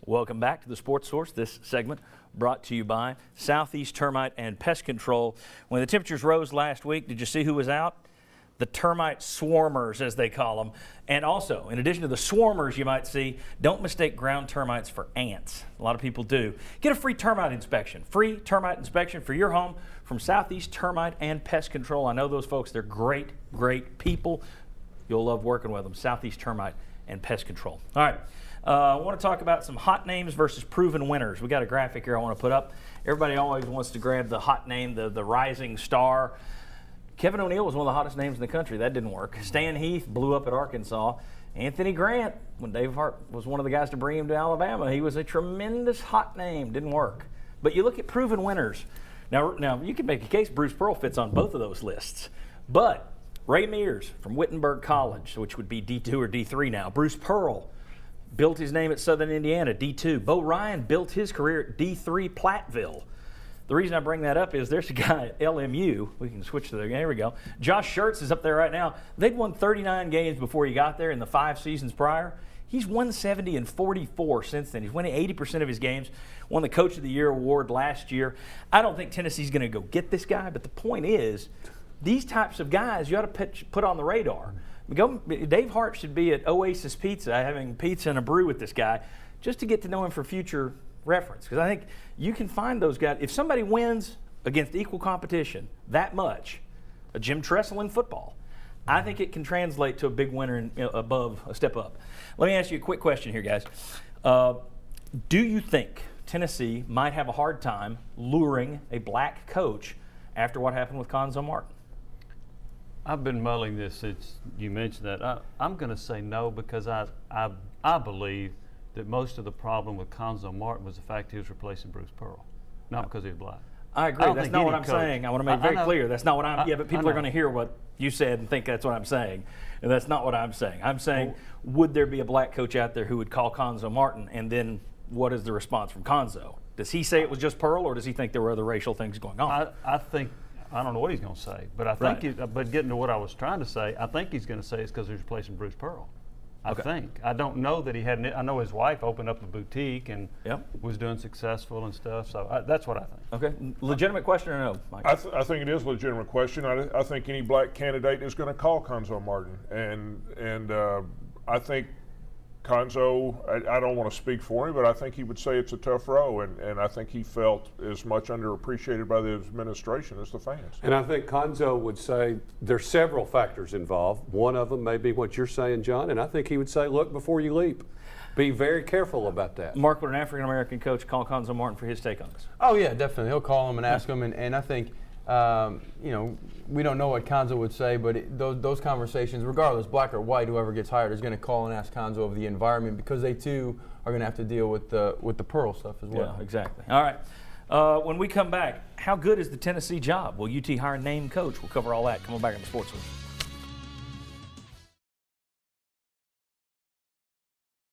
Welcome back to the Sports Source. This segment brought to you by Southeast Termite and Pest Control. When the temperatures rose last week, did you see who was out? The termite swarmers, as they call them. And also, in addition to the swarmers you might see, don't mistake ground termites for ants. A lot of people do. Get a free termite inspection. Free termite inspection for your home from Southeast Termite and Pest Control. I know those folks. They're great, great people. You'll love working with them. Southeast Termite and Pest Control. All right. I want to talk about some hot names versus proven winners. We got a graphic here I want to put up. Everybody always wants to grab the hot name, the rising star. Kevin O'Neal was one of the hottest names in the country. That didn't work. Stan Heath blew up at Arkansas. Anthony Grant, when Dave Hart was one of the guys to bring him to Alabama, he was a tremendous hot name. Didn't work. But you look at proven winners. Now you can make a case Bruce Pearl fits on both of those lists. But Ray Mears from Wittenberg College, which would be D2 or D3 now. Bruce Pearl built his name at Southern Indiana, D2. Bo Ryan built his career at D3 Platteville. The reason I bring that up is there's a guy at LMU. We can switch to there. Here we go. Josh Schertz is up there right now. They'd won 39 games before he got there in the 5 seasons prior. He's won 70 and 44 since then. He's winning 80% of his games. Won the Coach of the Year award last year. I don't think Tennessee's going to go get this guy, but the point is, these types of guys you ought to put on the radar. Dave Hart should be at Oasis Pizza having pizza and a brew with this guy just to get to know him for future reference, because I think you can find those guys. If somebody wins against equal competition that much, a Jim Tressel in football, I think it can translate to a big winner above a step up. Let me ask you a quick question here, guys. Do you think Tennessee might have a hard time luring a black coach after what happened with Cuonzo Martin? I've been mulling this since you mentioned that. I'm going to say no, because I believe that most of the problem with Cuonzo Martin was the fact he was replacing Bruce Pearl, not because he was black. I agree. That's not what I'm saying. I want to make it very clear. That's not what I'm. Yeah, but people are going to hear what you said and think that's what I'm saying, and that's not what I'm saying. I'm saying, would there be a black coach out there who would call Cuonzo Martin, and then what is the response from Cuonzo? Does he say it was just Pearl, or does he think there were other racial things going on? I don't know what he's going to say, but I think. But getting to what I was trying to say, I think he's going to say it's because he's replacing Bruce Pearl. I think. I don't know that he had. I know his wife opened up a boutique and was doing successful and stuff. So that's what I think. Okay. Legitimate question or no, Mike? I think it is a legitimate question. I think any black candidate is going to call Cuonzo Martin, and I think Cuonzo, I don't want to speak for him, but I think he would say it's a tough row, and I think he felt as much underappreciated by the administration as the fans. And I think Cuonzo would say there's several factors involved. One of them may be what you're saying, John, and I think he would say, look before you leap. Be very careful about that. Mark, would an African-American coach call Cuonzo Martin for his take on this? Oh, yeah, definitely. He'll call him and ask him, and I think, we don't know what Cuonzo would say, but those conversations, regardless, black or white, whoever gets hired is going to call and ask Cuonzo of the environment, because they too are going to have to deal with the Pearl stuff as well. Yeah, exactly. All right. When we come back, how good is the Tennessee job? Will UT hire a named coach? We'll cover all that. Come on back on the Sports Source.